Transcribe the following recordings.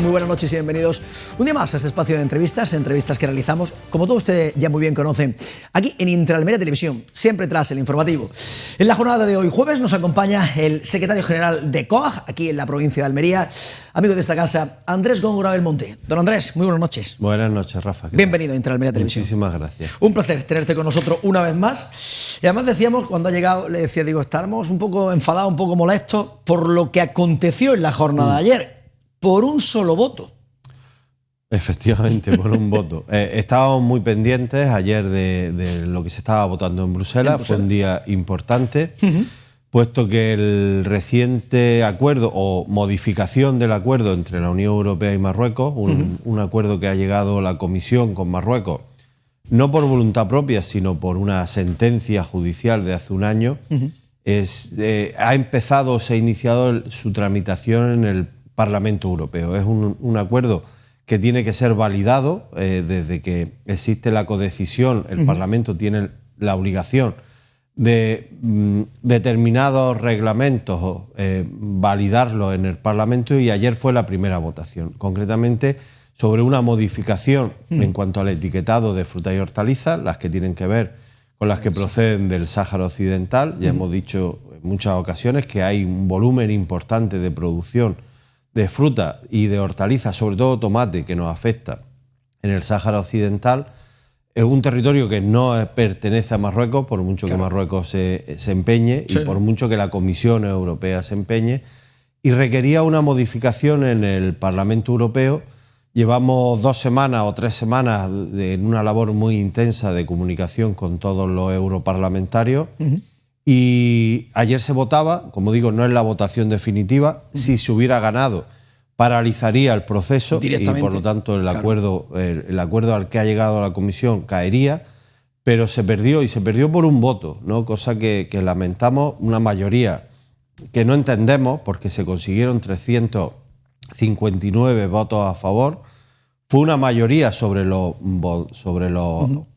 Muy buenas noches y bienvenidos un día más a este espacio de entrevistas que realizamos, como todos ustedes ya muy bien conocen, aquí en Intraalmería Televisión, siempre tras el informativo. En la jornada de hoy, jueves, nos acompaña el secretario general de COAG, aquí en la provincia de Almería, amigo de esta casa, Andrés Góngora Belmonte. Don Andrés, muy buenas noches. Buenas noches, Rafa. Bienvenido a Intraalmería Televisión. Muchísimas gracias. Un placer tenerte con nosotros una vez más. Y además decíamos, cuando ha llegado, le decía, estábamos un poco enfadados, un poco molestos por lo que aconteció en la jornada de ayer. Por un solo voto. Efectivamente, por un voto. Estábamos muy pendientes ayer de lo que se estaba votando en Bruselas. Fue un día importante, puesto que el reciente acuerdo o modificación del acuerdo entre la Unión Europea y Marruecos, un acuerdo que ha llegado la Comisión con Marruecos, no por voluntad propia, sino por una sentencia judicial de hace un año, ha empezado, se ha iniciado su tramitación en el Parlamento Europeo. Es un acuerdo que tiene que ser validado desde que existe la codecisión. El Parlamento tiene la obligación de determinados reglamentos validarlos en el Parlamento, y ayer fue la primera votación, concretamente sobre una modificación en cuanto al etiquetado de frutas y hortalizas, las que tienen que ver con las que proceden del Sáhara Occidental. Ya hemos dicho en muchas ocasiones que hay un volumen importante de producción de fruta y de hortalizas, sobre todo tomate, que nos afecta en el Sáhara Occidental. Es un territorio que no pertenece a Marruecos, por mucho que Marruecos se empeñe y por mucho que la Comisión Europea se empeñe, y requería una modificación en el Parlamento Europeo. Llevamos 2 semanas o 3 semanas en una labor muy intensa de comunicación con todos los europarlamentarios. Y ayer se votaba, como digo, no es la votación definitiva. Si se hubiera ganado, paralizaría el proceso y por lo tanto el acuerdo al que ha llegado la Comisión caería, pero se perdió, y se perdió por un voto, ¿no? Cosa que lamentamos, una mayoría que no entendemos, porque se consiguieron 359 votos a favor. Fue una mayoría sobre los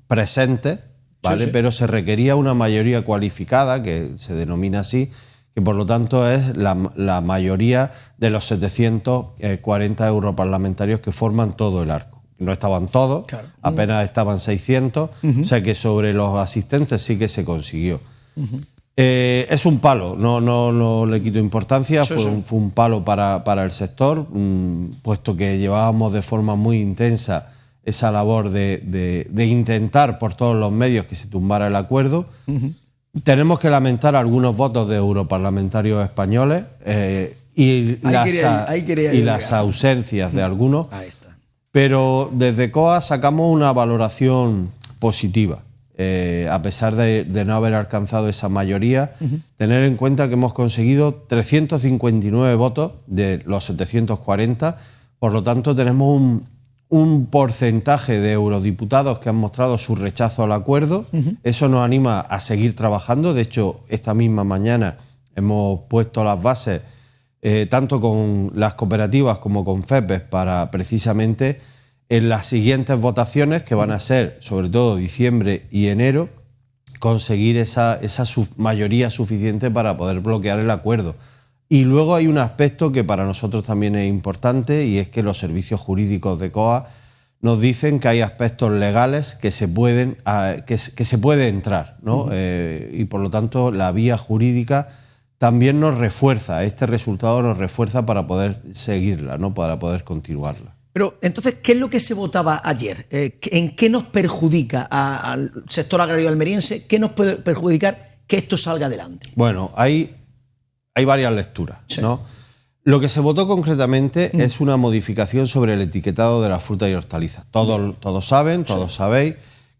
presentes, ¿vale? Pero se requería una mayoría cualificada, que se denomina así, que por lo tanto es la mayoría de los 740 europarlamentarios que forman todo el arco. No estaban todos, apenas estaban 600, o sea que sobre los asistentes sí que se consiguió. Es un palo, no le quito importancia, fue un palo para el sector, puesto que llevábamos de forma muy intensa esa labor de intentar por todos los medios que se tumbara el acuerdo. Tenemos que lamentar algunos votos de europarlamentarios españoles y las ausencias de algunos. Ahí está. Pero desde COA sacamos una valoración positiva, a pesar de no haber alcanzado esa mayoría. Tener en cuenta que hemos conseguido 359 votos de los 740, por lo tanto tenemos un porcentaje de eurodiputados que han mostrado su rechazo al acuerdo. Eso nos anima a seguir trabajando. De hecho, esta misma mañana hemos puesto las bases, tanto con las cooperativas como con FEPES, para precisamente en las siguientes votaciones, que van a ser sobre todo diciembre y enero, conseguir esa mayoría suficiente para poder bloquear el acuerdo. Y luego hay un aspecto que para nosotros también es importante, y es que los servicios jurídicos de COA nos dicen que hay aspectos legales que se puede entrar, ¿no? Y por lo tanto la vía jurídica también nos refuerza, este resultado nos refuerza para poder seguirla, ¿no? Para poder continuarla. Pero entonces, ¿qué es lo que se votaba ayer? ¿En qué nos perjudica al sector agrario almeriense? ¿Qué nos puede perjudicar que esto salga adelante? Bueno, hay varias lecturas, ¿no? Lo que se votó concretamente es una modificación sobre el etiquetado de las frutas y hortalizas. Todos saben, todos sabéis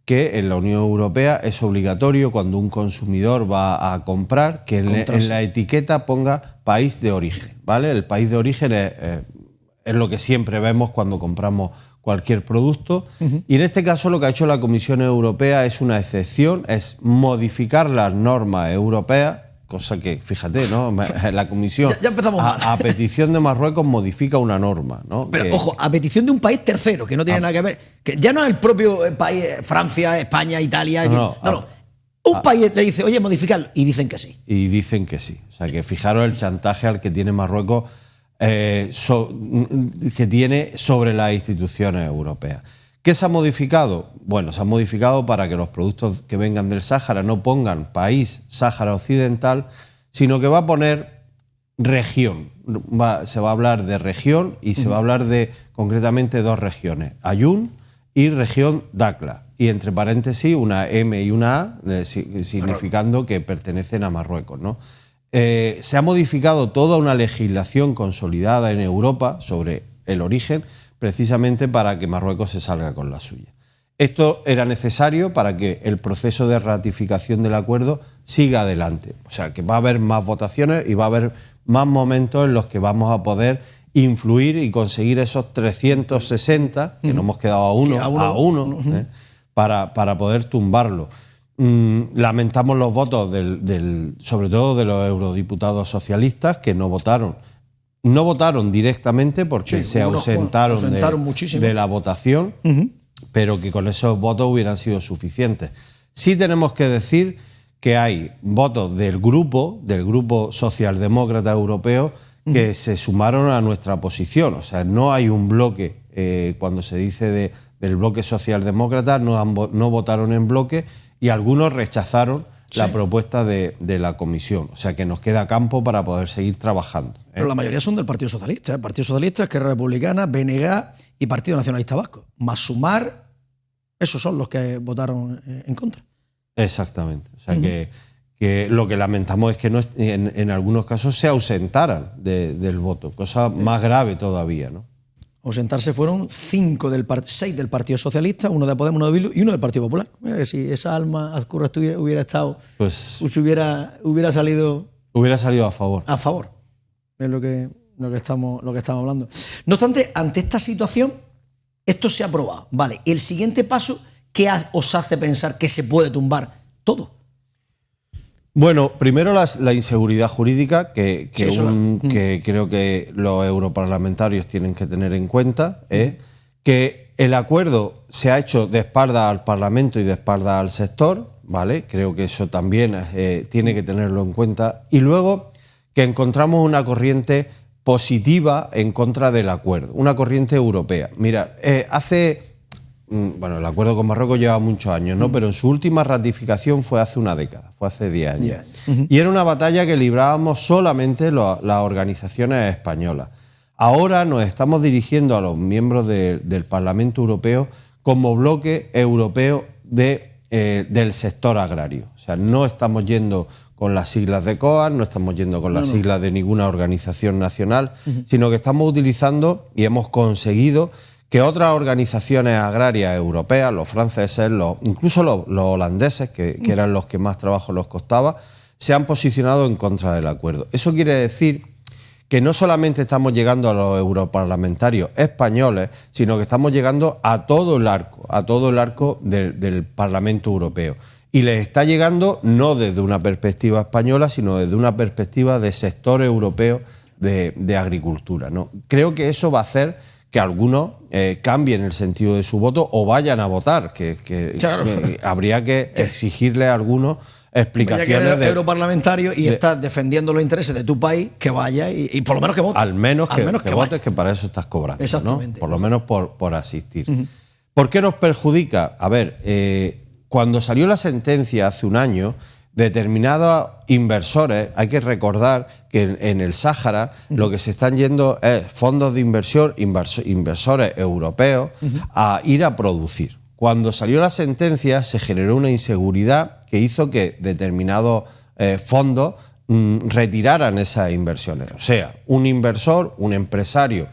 que en la Unión Europea es obligatorio, cuando un consumidor va a comprar, que en la etiqueta ponga país de origen, ¿vale? El país de origen es lo que siempre vemos cuando compramos cualquier producto. Y en este caso lo que ha hecho la Comisión Europea es una excepción, es modificar las normas europeas, cosa que, fíjate, ¿no? La Comisión, ya empezamos mal. A petición de Marruecos, modifica una norma, ¿no? Pero ojo, a petición de un país tercero, que no tiene nada que ver, que ya no es el propio país, Francia, España, Italia, no. Un país le dice, oye, modificarlo, y dicen que sí. Y dicen que sí. O sea, que fijaros el chantaje al que tiene Marruecos que tiene sobre las instituciones europeas. ¿Qué se ha modificado? Bueno, se ha modificado para que los productos que vengan del Sáhara no pongan país Sáhara Occidental, sino que va a poner región. Se va a hablar de región y se va a hablar de concretamente dos regiones, Ayun y región Dakla. Y entre paréntesis una M y una A, significando que pertenecen a Marruecos, ¿no? Se ha modificado toda una legislación consolidada en Europa sobre el origen, precisamente para que Marruecos se salga con la suya. Esto era necesario para que el proceso de ratificación del acuerdo siga adelante. O sea, que va a haber más votaciones y va a haber más momentos en los que vamos a poder influir y conseguir esos 360, que nos hemos quedado a uno, para poder tumbarlo. Lamentamos los votos sobre todo de los eurodiputados socialistas que no votaron directamente porque se ausentaron de la votación, pero que con esos votos hubieran sido suficientes. Sí tenemos que decir que hay votos del grupo socialdemócrata europeo que se sumaron a nuestra posición. O sea, no hay un bloque, cuando se dice del bloque socialdemócrata, no votaron en bloque y algunos rechazaron la propuesta de la comisión. O sea, que nos queda campo para poder seguir trabajando. Pero la mayoría son del Partido Socialista. Partido Socialista, Esquerra Republicana, BNG y Partido Nacionalista Vasco. Más Sumar, esos son los que votaron en contra. Exactamente. O sea, que lo que lamentamos es que en algunos casos se ausentaran del voto. Cosa más grave todavía, ¿no? Ausentarse fueron 6 del Partido Socialista, 1 de Podemos, 1 de Bildu y 1 del Partido Popular. Mira que si esa alma Azcurra hubiera estado, pues hubiera salido... Hubiera salido a favor. A favor. Es lo que estamos hablando. No obstante, ante esta situación, esto se ha aprobado. Vale, el siguiente paso, ¿qué os hace pensar que se puede tumbar todo? Bueno, primero la inseguridad jurídica que creo que los europarlamentarios tienen que tener en cuenta, que el acuerdo se ha hecho de espaldas al Parlamento y de espaldas al sector, ¿vale? Creo que eso también tiene que tenerlo en cuenta. Y luego que encontramos una corriente positiva en contra del acuerdo, una corriente europea. Mira, el acuerdo con Marruecos lleva muchos años, ¿no? Pero en su última ratificación fue hace una década, fue hace 10 años. Y era una batalla que librábamos solamente las organizaciones españolas. Ahora nos estamos dirigiendo a los miembros del Parlamento Europeo como bloque europeo del sector agrario. O sea, no estamos yendo con las siglas de COAS, no estamos yendo con las siglas de ninguna organización nacional, sino que estamos utilizando y hemos conseguido que otras organizaciones agrarias europeas, los franceses, incluso los holandeses, que eran los que más trabajo les costaba, se han posicionado en contra del acuerdo. Eso quiere decir que no solamente estamos llegando a los europarlamentarios españoles, sino que estamos llegando a todo el arco del Parlamento Europeo. Y les está llegando no desde una perspectiva española, sino desde una perspectiva de sector europeo de agricultura, ¿no? Creo que eso va a hacer que algunos cambien el sentido de su voto o vayan a votar, que habría que exigirle a algunos explicaciones de europarlamentario y estás defendiendo los intereses de tu país, que vaya y por lo menos que vote. Al menos que votes, que para eso estás cobrando. Exactamente. ¿No? Por lo menos por asistir. ¿Por qué nos perjudica? A ver, cuando salió la sentencia hace un año, determinados inversores, hay que recordar que en el Sáhara lo que se están yendo es fondos de inversión, inversores europeos, a ir a producir. Cuando salió la sentencia se generó una inseguridad que hizo que determinados fondos retiraran esas inversiones. O sea, un inversor, un empresario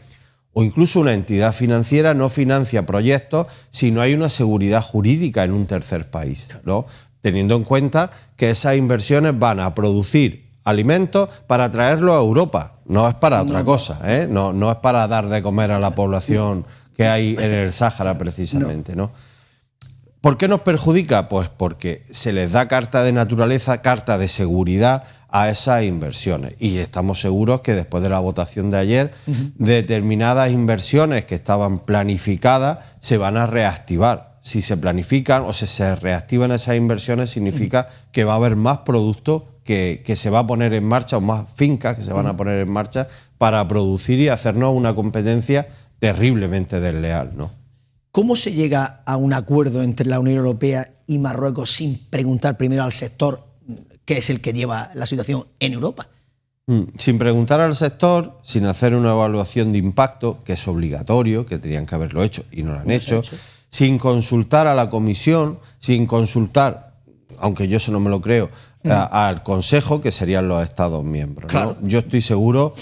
o incluso una entidad financiera no financia proyectos si no hay una seguridad jurídica en un tercer país, ¿no? Teniendo en cuenta que esas inversiones van a producir alimentos para traerlos a Europa. No es para otra cosa, ¿eh? No es para dar de comer a la población que hay en el Sáhara precisamente, ¿no? ¿Por qué nos perjudica? Pues porque se les da carta de naturaleza, carta de seguridad a esas inversiones. Y estamos seguros que después de la votación de ayer, determinadas inversiones que estaban planificadas se van a reactivar. Si se planifican o se reactivan esas inversiones, significa que va a haber más producto que se va a poner en marcha, o más fincas que se van a poner en marcha para producir y hacernos una competencia terriblemente desleal, ¿no? ¿Cómo se llega a un acuerdo entre la Unión Europea y Marruecos sin preguntar primero al sector, que es el que lleva la situación en Europa? Sin preguntar al sector, sin hacer una evaluación de impacto, que es obligatorio, que tenían que haberlo hecho y no lo han hecho, sin consultar a la Comisión, sin consultar, aunque yo eso no me lo creo, al Consejo, que serían los Estados miembros, ¿no? Yo estoy seguro,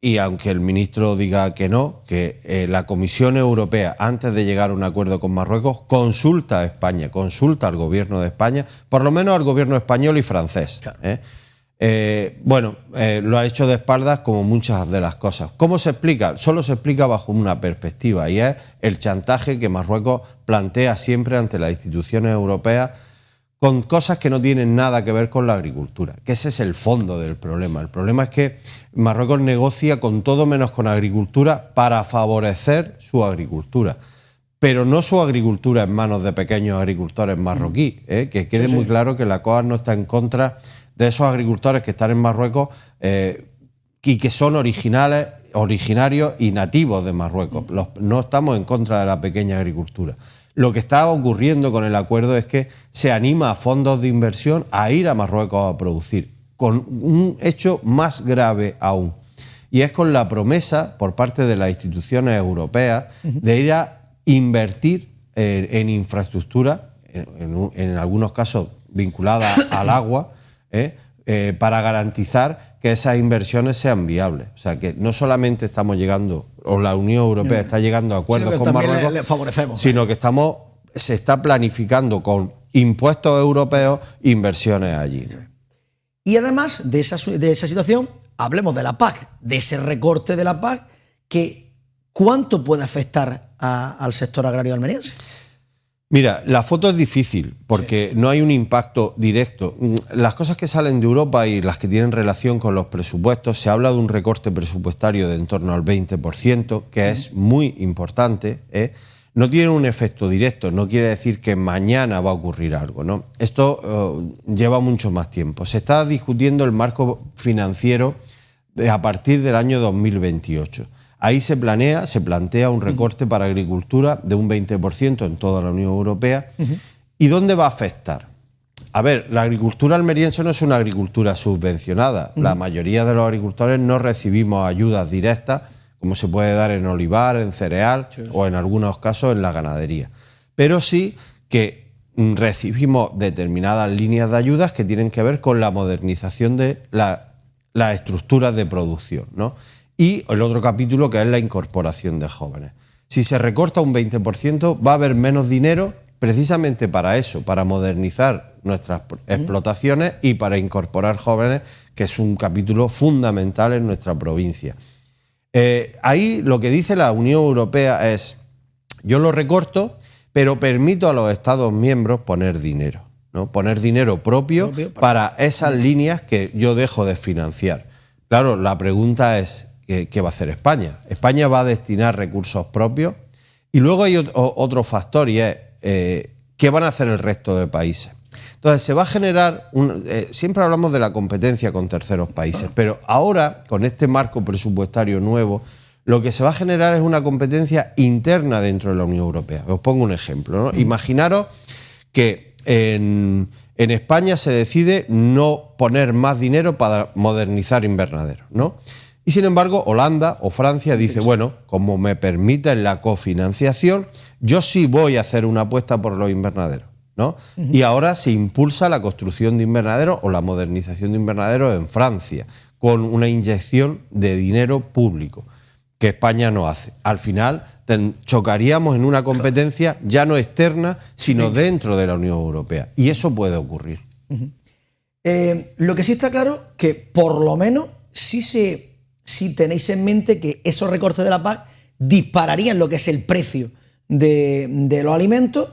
y aunque el ministro diga que no, que la Comisión Europea, antes de llegar a un acuerdo con Marruecos, consulta a España, consulta al gobierno de España, por lo menos al gobierno español y francés. Lo ha hecho de espaldas como muchas de las cosas. ¿Cómo se explica? Solo se explica bajo una perspectiva, y es el chantaje que Marruecos plantea siempre ante las instituciones europeas con cosas que no tienen nada que ver con la agricultura, que ese es el fondo del problema. El problema es que Marruecos negocia con todo menos con agricultura para favorecer su agricultura, pero no su agricultura en manos de pequeños agricultores marroquíes, que quede muy claro que la COAG no está en contra de esos agricultores que están en Marruecos y que son originarios y nativos de Marruecos. No estamos en contra de la pequeña agricultura. Lo que está ocurriendo con el acuerdo es que se anima a fondos de inversión a ir a Marruecos a producir, con un hecho más grave aún, y es con la promesa por parte de las instituciones europeas de ir a invertir en infraestructura, en algunos casos vinculada al agua, para garantizar que esas inversiones sean viables. O sea, que no solamente estamos llegando, o la Unión Europea está llegando a acuerdos con Marruecos, le favorecemos, sino que se está planificando con impuestos europeos inversiones allí. Y además de esa situación, hablemos de la PAC, de ese recorte de la PAC, que ¿cuánto puede afectar al sector agrario almeriense? Mira, la foto es difícil porque no hay un impacto directo. Las cosas que salen de Europa y las que tienen relación con los presupuestos, se habla de un recorte presupuestario de en torno al 20%, que es muy importante, No tiene un efecto directo, no quiere decir que mañana va a ocurrir algo, ¿no? Esto lleva mucho más tiempo. Se está discutiendo el marco financiero a partir del año 2028. Ahí se plantea un recorte para agricultura de un 20% en toda la Unión Europea. ¿Y dónde va a afectar? A ver, la agricultura almeriense no es una agricultura subvencionada. La mayoría de los agricultores no recibimos ayudas directas, como se puede dar en olivar, en cereal o en algunos casos en la ganadería. Pero sí que recibimos determinadas líneas de ayudas que tienen que ver con la modernización de las estructuras de producción, ¿no? Y el otro capítulo, que es la incorporación de jóvenes. Si se recorta un 20%, va a haber menos dinero precisamente para eso, para modernizar nuestras explotaciones y para incorporar jóvenes, que es un capítulo fundamental en nuestra provincia. Ahí lo que dice la Unión Europea es: yo lo recorto, pero permito a los Estados miembros poner dinero, ¿no? Poner dinero propio para esas líneas que yo dejo de financiar. Claro, la pregunta es: ¿qué va a hacer España? España va a destinar recursos propios, y luego hay otro factor, y es ¿qué van a hacer el resto de países? Entonces se va a generar, siempre hablamos de la competencia con terceros países, pero ahora, con este marco presupuestario nuevo, lo que se va a generar es una competencia interna dentro de la Unión Europea. Os pongo un ejemplo, ¿no? Imaginaros que en España se decide no poner más dinero para modernizar invernaderos, ¿no? Y sin embargo, Holanda o Francia dice: bueno, como me permiten la cofinanciación, yo sí voy a hacer una apuesta por los invernaderos, ¿no? Y ahora se impulsa la construcción de invernaderos o la modernización de invernaderos en Francia, con una inyección de dinero público que España no hace. Al final chocaríamos en una competencia ya no externa, sino dentro de la Unión Europea. Y eso puede ocurrir. Lo que sí está claro, que por lo menos si tenéis en mente que esos recortes de la PAC dispararían lo que es el precio de los alimentos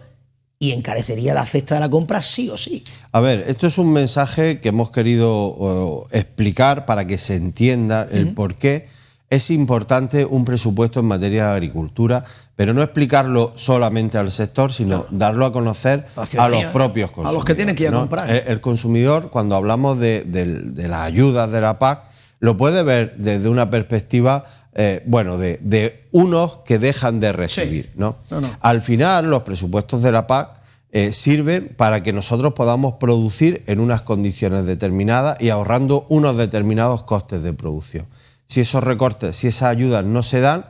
y encarecería la cesta de la compra sí o sí. A ver, esto es un mensaje que hemos querido explicar para que se entienda el por qué es importante un presupuesto en materia de agricultura, pero no explicarlo solamente al sector, sino darlo a conocer a los propios consumidores. A los que tienen que ir a comprar. El consumidor, cuando hablamos de las ayudas de la PAC, lo puede ver desde una perspectiva de unos que dejan de recibir. Sí. ¿No? Al final, los presupuestos de la PAC sirven para que nosotros podamos producir en unas condiciones determinadas y ahorrando unos determinados costes de producción. Si esos recortes, si esas ayudas no se dan,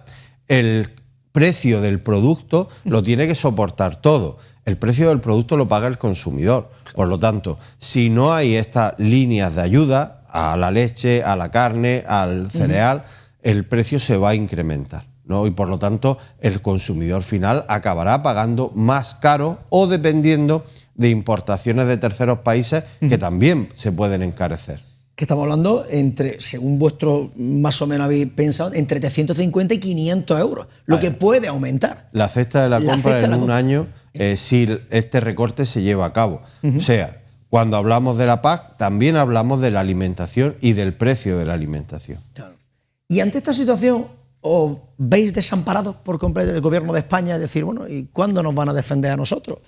el precio del producto lo tiene que soportar todo. El precio del producto lo paga el consumidor. Por lo tanto, si no hay estas líneas de ayuda a la leche, a la carne, al cereal, el precio se va a incrementar, ¿no? Y por lo tanto, el consumidor final acabará pagando más caro o dependiendo de importaciones de terceros países que también se pueden encarecer. Que estamos hablando según vuestro, más o menos habéis pensado, entre 350 y 500 euros, lo que puede aumentar. La cesta de la compra en un año, si este recorte se lleva a cabo. O sea, cuando hablamos de la PAC, también hablamos de la alimentación y del precio de la alimentación. Claro. Y ante esta situación, ¿os veis desamparados por completo el gobierno de España? Es decir, bueno, ¿y cuándo nos van a defender a nosotros?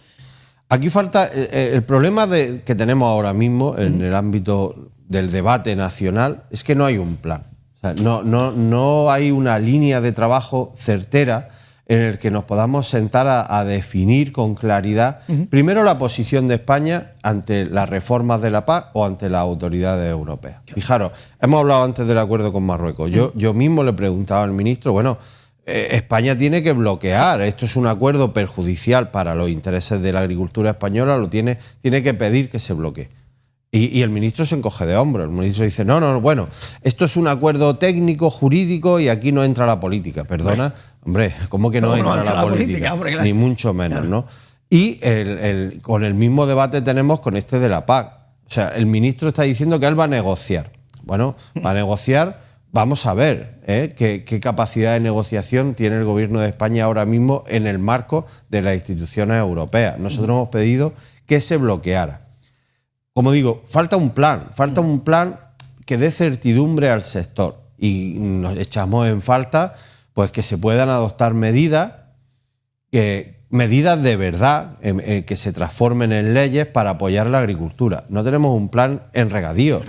Aquí falta el problema que tenemos ahora mismo en el ámbito del debate nacional, es que no hay un plan. O sea, no hay una línea de trabajo certera en el que nos podamos sentar a definir con claridad, primero, la posición de España ante las reformas de la PAC o ante las autoridades europeas. Fijaros, hemos hablado antes del acuerdo con Marruecos. Yo mismo le preguntaba al ministro, España tiene que bloquear, esto es un acuerdo perjudicial para los intereses de la agricultura española, tiene que pedir que se bloquee. Y el ministro se encoge de hombros. El ministro dice, esto es un acuerdo técnico, jurídico y aquí no entra la política. Perdona, ¿cómo que no entra la política? Hombre, claro. Ni mucho menos, claro. ¿No? Y con el mismo debate tenemos con este de la PAC. O sea, el ministro está diciendo que él va a negociar. Bueno, va a negociar, vamos a ver qué capacidad de negociación tiene el gobierno de España ahora mismo en el marco de las instituciones europeas. Nosotros hemos pedido que se bloqueara. Como digo, falta un plan que dé certidumbre al sector y nos echamos en falta pues que se puedan adoptar medidas de verdad que se transformen en leyes para apoyar la agricultura. No tenemos un plan en regadío,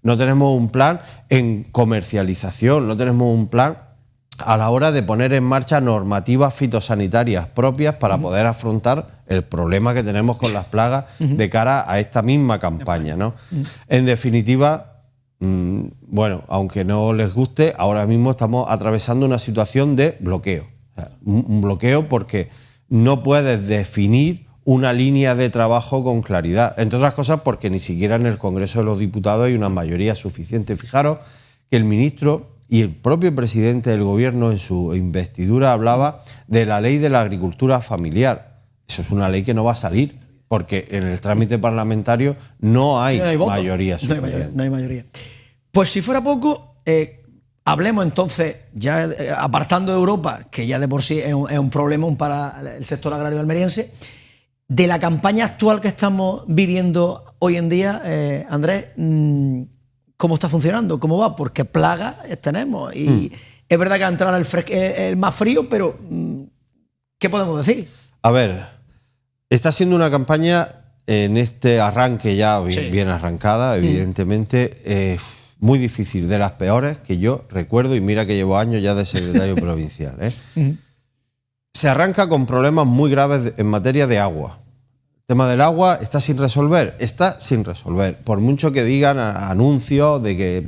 no tenemos un plan en comercialización, no tenemos un plan a la hora de poner en marcha normativas fitosanitarias propias para poder afrontar el problema que tenemos con las plagas de cara a esta misma campaña, ¿no? En definitiva, aunque no les guste, ahora mismo estamos atravesando una situación de bloqueo. O sea, un bloqueo porque no puedes definir una línea de trabajo con claridad. Entre otras cosas porque ni siquiera en el Congreso de los Diputados hay una mayoría suficiente. Fijaros que el ministro y el propio presidente del gobierno en su investidura hablaba de la ley de la agricultura familiar. Eso es una ley que no va a salir, porque en el trámite parlamentario no hay mayoría suficiente. No hay mayoría. Pues si fuera poco, hablemos entonces, ya apartando de Europa, que ya de por sí es un problemón para el sector agrario almeriense, de la campaña actual que estamos viviendo hoy en día, Andrés, ¿cómo está funcionando? ¿Cómo va? Porque plagas tenemos y es verdad que va a entrar el más frío, pero ¿qué podemos decir? A ver, está siendo una campaña en este arranque ya bien arrancada, evidentemente, muy difícil, de las peores que yo recuerdo, y mira que llevo años ya de secretario provincial. Se arranca con problemas muy graves en materia de agua. El tema del agua está sin resolver. Por mucho que digan anuncios de que,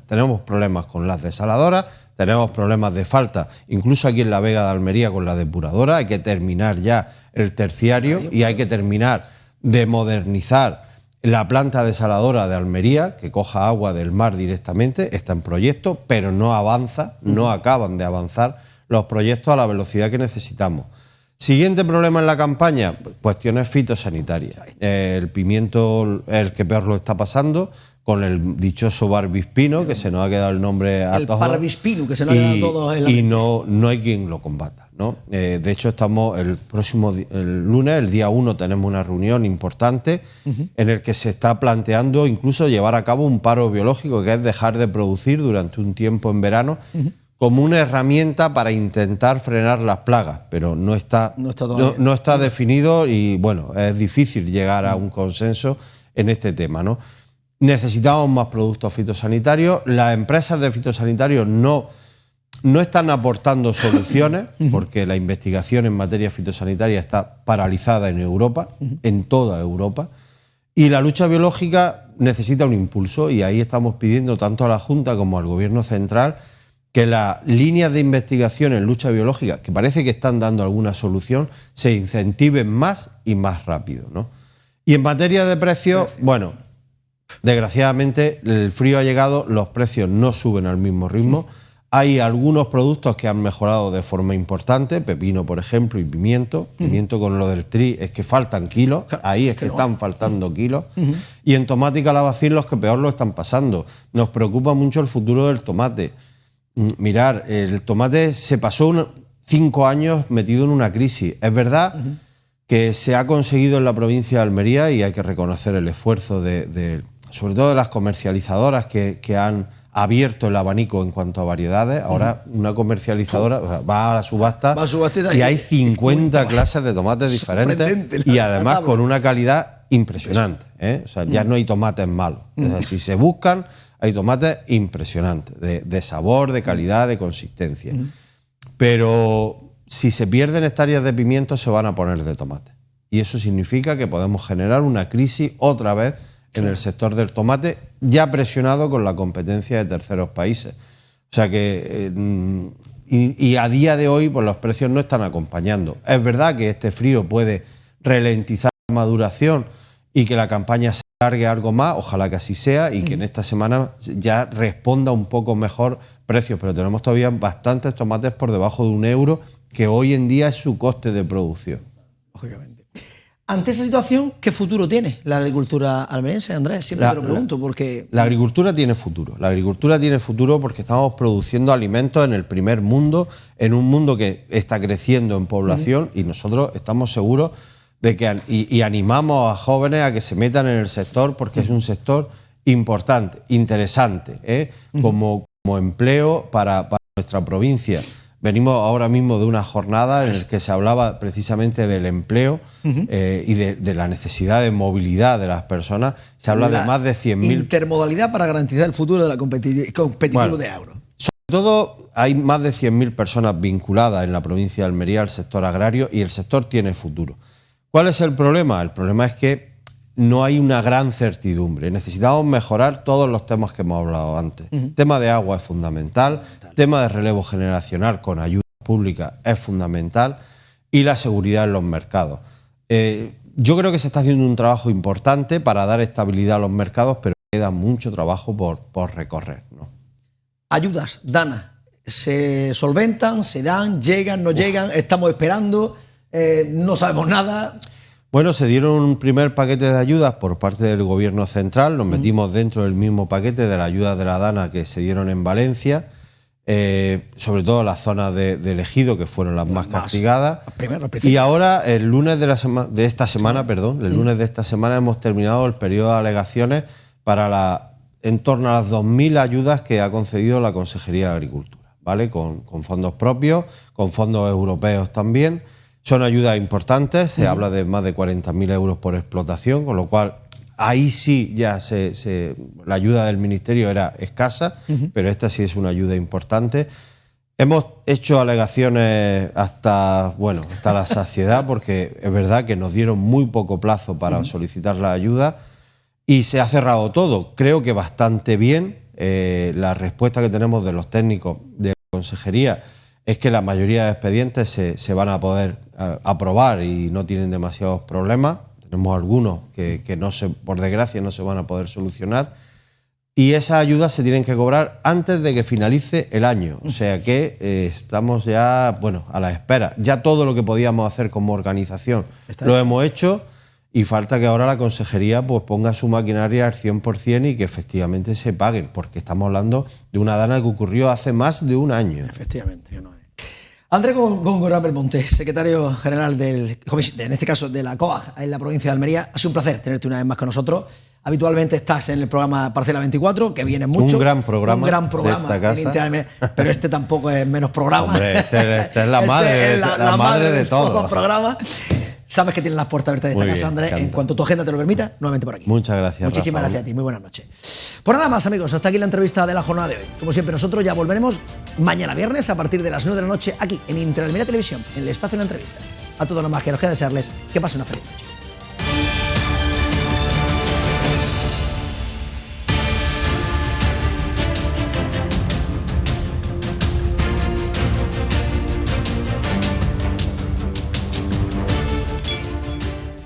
tenemos problemas con las desaladoras, tenemos problemas de falta, incluso aquí en la Vega de Almería con la depuradora, hay que terminar ya el terciario y hay que terminar de modernizar la planta desaladora de Almería, que coja agua del mar directamente, está en proyecto, pero no avanza, no acaban de avanzar los proyectos a la velocidad que necesitamos. Siguiente problema en la campaña, cuestiones fitosanitarias. El pimiento, el que peor lo está pasando, con el dichoso barbispino, que se nos ha quedado el nombre a todos. El barbispino, que se nos ha quedado todos en la mente. Y no hay quien lo combata, ¿no? De hecho, estamos el lunes, el día 1, tenemos una reunión importante en el que se está planteando incluso llevar a cabo un paro biológico, que es dejar de producir durante un tiempo en verano, como una herramienta para intentar frenar las plagas, pero no está definido y, bueno, es difícil llegar a un consenso en este tema, ¿no? Necesitamos más productos fitosanitarios. Las empresas de fitosanitarios no están aportando soluciones porque la investigación en materia fitosanitaria está paralizada en Europa, en toda Europa, y la lucha biológica necesita un impulso, y ahí estamos pidiendo tanto a la Junta como al Gobierno central que las líneas de investigación en lucha biológica, que parece que están dando alguna solución, se incentiven más y más rápido, ¿no? Y en materia de precios, bueno, desgraciadamente el frío ha llegado, los precios no suben al mismo ritmo. Hay algunos productos que han mejorado de forma importante, pepino, por ejemplo, y pimiento. Pimiento, con lo del tri, es que faltan kilos, ahí es que están faltando kilos. Y en tomate y calabacín los que peor lo están pasando. Nos preocupa mucho el futuro del tomate. Mirar, el tomate se pasó 5 años metido en una crisis. Es verdad que se ha conseguido en la provincia de Almería, y hay que reconocer el esfuerzo sobre todo de las comercializadoras que han abierto el abanico en cuanto a variedades. Ahora una comercializadora va a la subasta y hay 50 clases de tomates diferentes, y además con una calidad impresionante, ¿eh? O sea, ya no hay tomates malos. O sea, si se buscan, hay tomates impresionantes, de sabor, de calidad, de consistencia. Pero si se pierden hectáreas de pimiento, se van a poner de tomate. Y eso significa que podemos generar una crisis otra vez en el sector del tomate, ya presionado con la competencia de terceros países. O sea que, y a día de hoy, pues los precios no están acompañando. Es verdad que este frío puede ralentizar la maduración y que la campaña se alargue algo más, ojalá que así sea, y que en esta semana ya responda un poco mejor precios, pero tenemos todavía bastantes tomates por debajo de €1, que hoy en día es su coste de producción. Lógicamente. Ante esa situación, ¿qué futuro tiene la agricultura almeriense, Andrés? Siempre te lo pregunto, porque... La agricultura tiene futuro. La agricultura tiene futuro porque estamos produciendo alimentos en el primer mundo, en un mundo que está creciendo en población, y nosotros estamos seguros de que y animamos a jóvenes a que se metan en el sector, porque es un sector importante, interesante, como empleo para nuestra provincia. Venimos ahora mismo de una jornada en la que se hablaba precisamente del empleo y de la necesidad de movilidad de las personas. Se habla de más de 100.000... Intermodalidad para garantizar el futuro de la competitivo de agro. Sobre todo hay más de 100.000 personas vinculadas en la provincia de Almería al sector agrario, y el sector tiene futuro. ¿Cuál es el problema? El problema es que no hay una gran certidumbre. Necesitamos mejorar todos los temas que hemos hablado antes. El tema de agua es fundamental, el tema de relevo generacional con ayuda pública es fundamental, y la seguridad en los mercados. Yo creo que se está haciendo un trabajo importante para dar estabilidad a los mercados, pero queda mucho trabajo por recorrer, ¿no? Ayudas, Dana, ¿se solventan, se dan, llegan, no llegan? ¿Estamos esperando? ¿No sabemos nada? Bueno, se dieron un primer paquete de ayudas por parte del Gobierno central. Nos metimos dentro del mismo paquete de la ayuda de la Dana que se dieron en Valencia, sobre todo las zonas del Ejido, que fueron las más castigadas. Y ahora, el lunes de esta semana hemos terminado el periodo de alegaciones para en torno a las 2.000 ayudas que ha concedido la Consejería de Agricultura, ¿vale? Con fondos propios, con fondos europeos también. Son ayudas importantes, se habla de más de 40.000 euros por explotación, con lo cual ahí sí ya la ayuda del Ministerio era escasa, pero esta sí es una ayuda importante. Hemos hecho alegaciones hasta la saciedad, porque es verdad que nos dieron muy poco plazo para solicitar la ayuda, y se ha cerrado todo. Creo que bastante bien. La respuesta que tenemos de los técnicos de la Consejería es que la mayoría de expedientes se van a poder aprobar y no tienen demasiados problemas. Tenemos algunos que por desgracia no se van a poder solucionar. Y esas ayudas se tienen que cobrar antes de que finalice el año. O sea que estamos ya a la espera. Ya todo lo que podíamos hacer como organización lo hemos hecho, Y falta que ahora la consejería pues ponga su maquinaria al 100% y que efectivamente se paguen, porque estamos hablando de una dana que ocurrió hace más de un año. Efectivamente, que no es. Andrés Góngora Belmonte, secretario general en este caso de la COAG en la provincia de Almería, ha sido un placer tenerte una vez más con nosotros. Habitualmente estás en el programa Parcela 24, que viene mucho. Un gran programa de esta casa. Pero este tampoco es menos programa. Hombre, este es la madre, la madre de todos. Sabes que tienes las puertas abiertas de esta casa, Andrés. En cuanto tu agenda te lo permita, nuevamente por aquí. Muchas gracias. Muchísimas gracias a ti. Muy buenas noches. Pues nada más, amigos. Hasta aquí la entrevista de la jornada de hoy. Como siempre, nosotros ya volveremos mañana viernes a partir de las 9 de la noche aquí en Inter Almería Televisión, en el espacio de la entrevista. A todos los más que nos queda desearles que pasen una feliz noche.